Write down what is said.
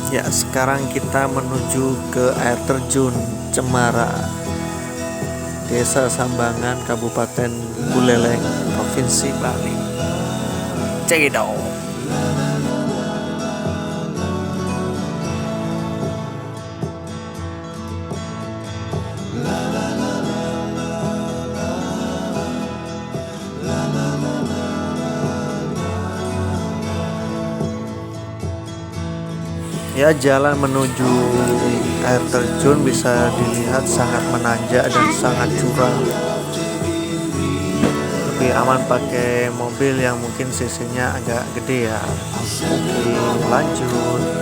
Ya, sekarang kita menuju ke air terjun Cemara, Desa Sambangan, Kabupaten Buleleng, Provinsi Bali. Check it out. Ya, jalan menuju air terjun bisa dilihat sangat menanjak dan sangat curam. Lebih aman pakai mobil yang mungkin cc-nya agak gede ya. Oke, lanjut.